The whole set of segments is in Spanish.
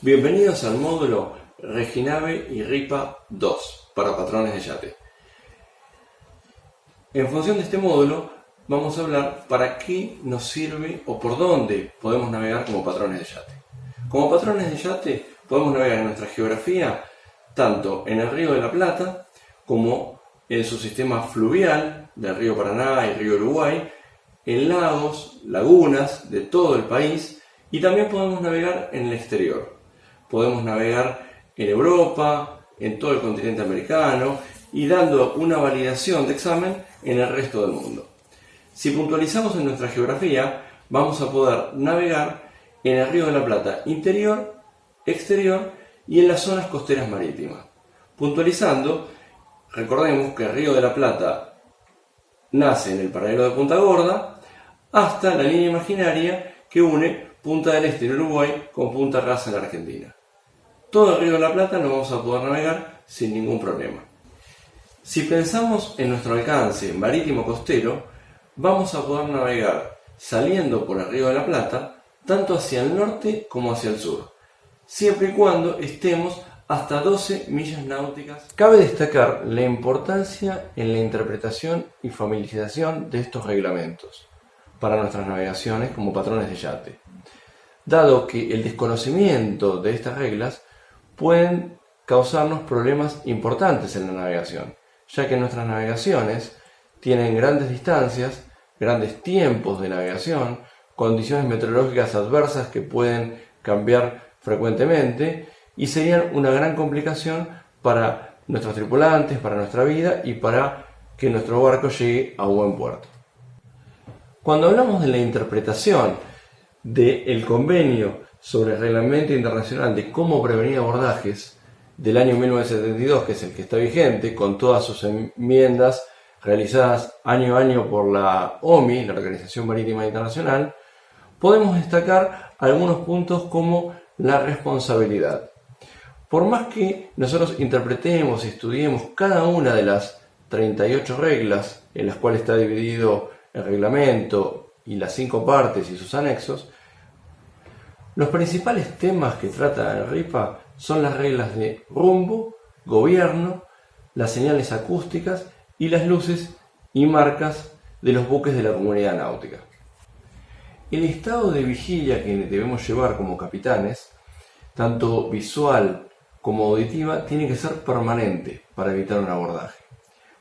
Bienvenidos al módulo Reginave y Ripa 2 para patrones de yate. En función de este módulo vamos a hablar para qué nos sirve o por dónde podemos navegar como patrones de yate. Como patrones de yate podemos navegar en nuestra geografía tanto en el Río de la Plata como en su sistema fluvial del río Paraná y río Uruguay, en lagos, lagunas de todo el país, y también podemos navegar en el exterior. Podemos navegar en Europa, en todo el continente americano y dando una validación de examen en el resto del mundo. Si puntualizamos en nuestra geografía, vamos a poder navegar en el Río de la Plata interior, exterior y en las zonas costeras marítimas. Puntualizando, recordemos que el Río de la Plata nace en el paradero de Punta Gorda hasta la línea imaginaria que une Punta del Este en Uruguay con Punta Rasa en Argentina. Todo el Río de la Plata lo vamos a poder navegar sin ningún problema. Si pensamos en nuestro alcance marítimo costero, vamos a poder navegar saliendo por el Río de la Plata tanto hacia el norte como hacia el sur, siempre y cuando estemos hasta 12 millas náuticas. Cabe destacar la importancia en la interpretación y familiarización de estos reglamentos para nuestras navegaciones como patrones de yate, dado que el desconocimiento de estas reglas pueden causarnos problemas importantes en la navegación, ya que nuestras navegaciones tienen grandes distancias, grandes tiempos de navegación, condiciones meteorológicas adversas que pueden cambiar frecuentemente y serían una gran complicación para nuestros tripulantes, para nuestra vida y para que nuestro barco llegue a buen puerto. Cuando hablamos de la interpretación del convenio sobre el Reglamento Internacional de cómo prevenir abordajes del año 1972, que es el que está vigente, con todas sus enmiendas realizadas año a año por la OMI, la Organización Marítima Internacional, podemos destacar algunos puntos como la responsabilidad. Por más que nosotros interpretemos y estudiemos cada una de las 38 reglas en las cuales está dividido el reglamento y las 5 partes y sus anexos, los principales temas que trata el RIPA son las reglas de rumbo, gobierno, las señales acústicas y las luces y marcas de los buques de la comunidad náutica. El estado de vigilia que debemos llevar como capitanes, tanto visual como auditiva, tiene que ser permanente para evitar un abordaje.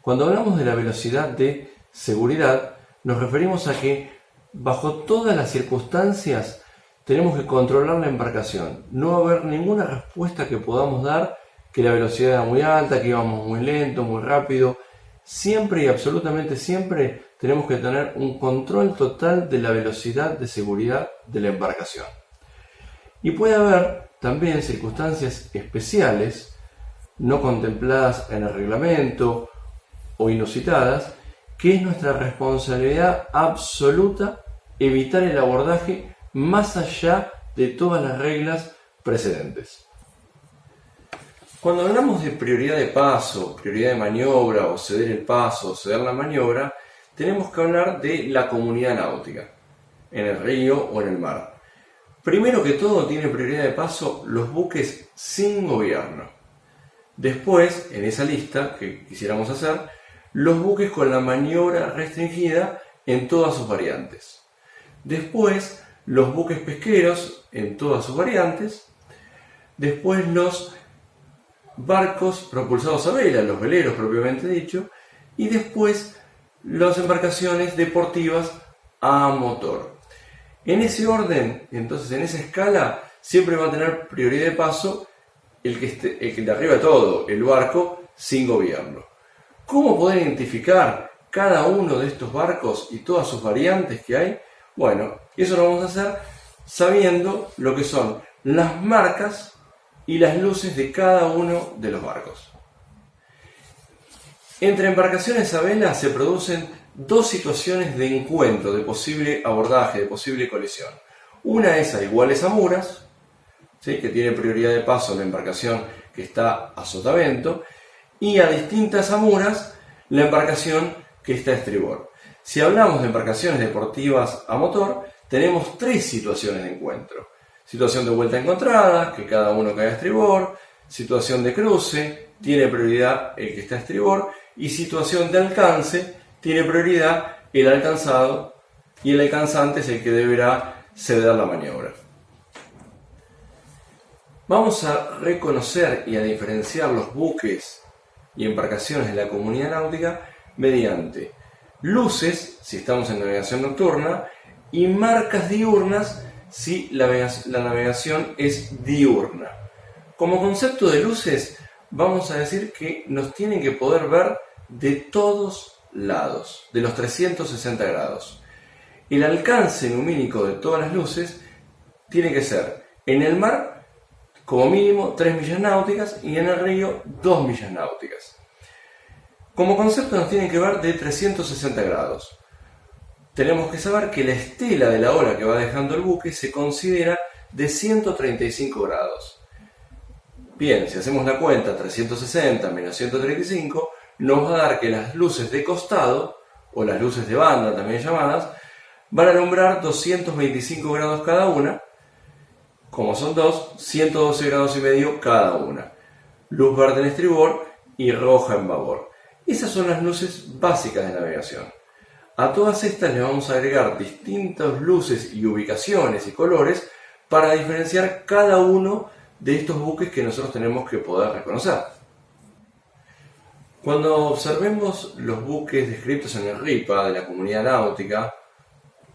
Cuando hablamos de la velocidad de seguridad, nos referimos a que bajo todas las circunstancias tenemos que controlar la embarcación. No va a haber ninguna respuesta que podamos dar que la velocidad era muy alta, que íbamos muy lento, muy rápido. Siempre y absolutamente siempre tenemos que tener un control total de la velocidad de seguridad de la embarcación. Y puede haber también circunstancias especiales, no contempladas en el reglamento o inusitadas, que es nuestra responsabilidad absoluta evitar el abordaje más allá de todas las reglas precedentes. Cuando hablamos de prioridad de paso, prioridad de maniobra o ceder el paso o ceder la maniobra, tenemos que hablar de la comunidad náutica, en el río o en el mar. Primero que todo tiene prioridad de paso los buques sin gobierno. Después, en esa lista que quisiéramos hacer, los buques con la maniobra restringida en todas sus variantes. Después, los buques pesqueros en todas sus variantes. Después, los barcos propulsados a vela, los veleros propiamente dicho. Y después, las embarcaciones deportivas a motor. En ese orden, entonces en esa escala, siempre va a tener prioridad de paso el que de arriba de todo, el barco sin gobierno. ¿Cómo poder identificar cada uno de estos barcos y todas sus variantes que hay? Bueno, eso lo vamos a hacer sabiendo lo que son las marcas y las luces de cada uno de los barcos. Entre embarcaciones a vela se producen dos situaciones de encuentro, de posible abordaje, de posible colisión. Una es a iguales amuras, ¿sí?, que tiene prioridad de paso la embarcación que está a sotavento, y a distintas amuras la embarcación que está a estribor. Si hablamos de embarcaciones deportivas a motor, tenemos tres situaciones de encuentro. Situación de vuelta encontrada, que cada uno caiga a estribor. Situación de cruce, tiene prioridad el que está a estribor. Y situación de alcance, tiene prioridad el alcanzado, y el alcanzante es el que deberá ceder la maniobra. Vamos a reconocer y a diferenciar los buques y embarcaciones de la comunidad náutica mediante luces, si estamos en navegación nocturna, y marcas diurnas, si la navegación es diurna. Como concepto de luces, vamos a decir que nos tienen que poder ver de todos lados, de los 360 grados. El alcance lumínico de todas las luces tiene que ser en el mar, como mínimo 3 millas náuticas, y en el río 2 millas náuticas. Como concepto nos tienen que ver de 360 grados. Tenemos que saber que la estela de la ola que va dejando el buque se considera de 135 grados. Bien, si hacemos la cuenta 360 menos 135, nos va a dar que las luces de costado, o las luces de banda también llamadas, van a alumbrar 225 grados cada una. Como son dos, 112 grados y medio cada una. Luz verde en estribor y roja en babor. Esas son las luces básicas de navegación. A todas estas le vamos a agregar distintas luces y ubicaciones y colores para diferenciar cada uno de estos buques que nosotros tenemos que poder reconocer. Cuando observemos los buques descritos en el RIPA de la comunidad náutica,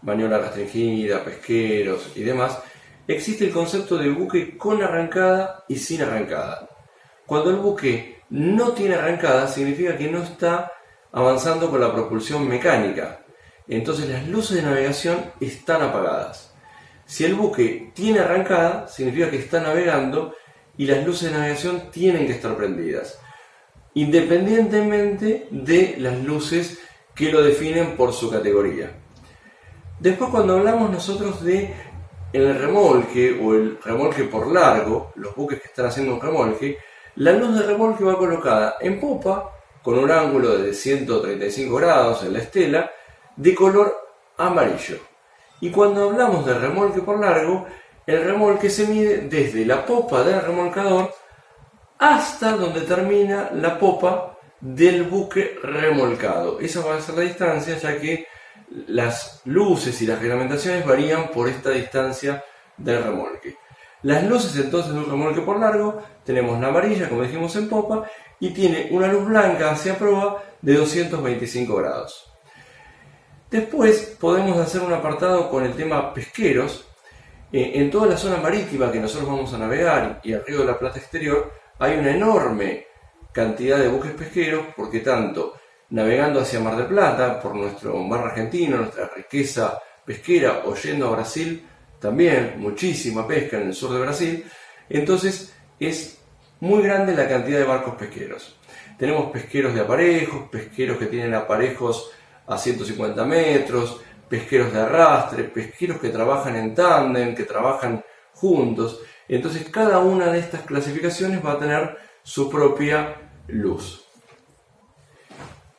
maniobra restringida, pesqueros y demás, existe el concepto de buque con arrancada y sin arrancada. Cuando el buque no tiene arrancada, significa que no está avanzando con la propulsión mecánica. Entonces las luces de navegación están apagadas. Si el buque tiene arrancada, significa que está navegando y las luces de navegación tienen que estar prendidas, independientemente de las luces que lo definen por su categoría. Después, cuando hablamos nosotros de el remolque o el remolque por largo, los buques que están haciendo un remolque, la luz de remolque va colocada en popa con un ángulo de 135 grados en la estela de color amarillo. Y cuando hablamos de remolque por largo, el remolque se mide desde la popa del remolcador hasta donde termina la popa del buque remolcado. Esa va a ser la distancia, ya que las luces y las reglamentaciones varían por esta distancia del remolque. Las luces entonces de un remolque por largo, tenemos la amarilla, como dijimos, en popa, y tiene una luz blanca hacia proa de 225 grados. Después podemos hacer un apartado con el tema pesqueros. En toda la zona marítima que nosotros vamos a navegar y el Río de la Plata exterior, hay una enorme cantidad de buques pesqueros, porque tanto navegando hacia Mar del Plata, por nuestro mar argentino, nuestra riqueza pesquera, o yendo a Brasil, también muchísima pesca en el sur de Brasil, entonces es muy grande la cantidad de barcos pesqueros. Tenemos pesqueros de aparejos, pesqueros que tienen aparejos a 150 metros, pesqueros de arrastre, pesqueros que trabajan en tándem, que trabajan juntos. Entonces cada una de estas clasificaciones va a tener su propia luz.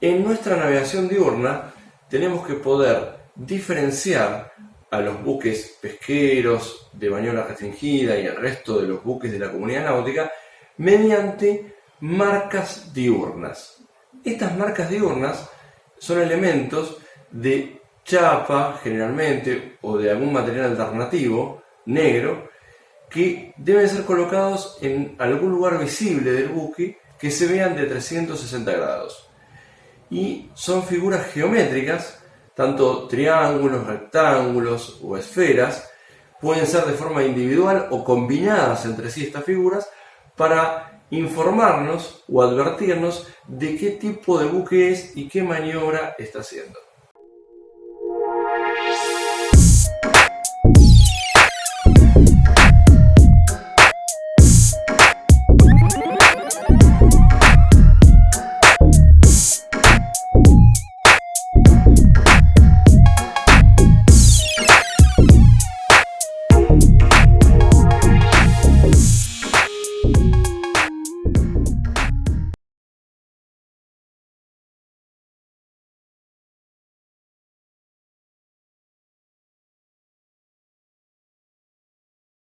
En nuestra navegación diurna tenemos que poder diferenciar a los buques pesqueros de maniobra restringida y el resto de los buques de la comunidad náutica mediante marcas diurnas. Estas marcas diurnas son elementos de chapa generalmente o de algún material alternativo negro que deben ser colocados en algún lugar visible del buque que se vean de 360 grados. Y son figuras geométricas, tanto triángulos, rectángulos o esferas, pueden ser de forma individual o combinadas entre sí estas figuras para informarnos o advertirnos de qué tipo de buque es y qué maniobra está haciendo.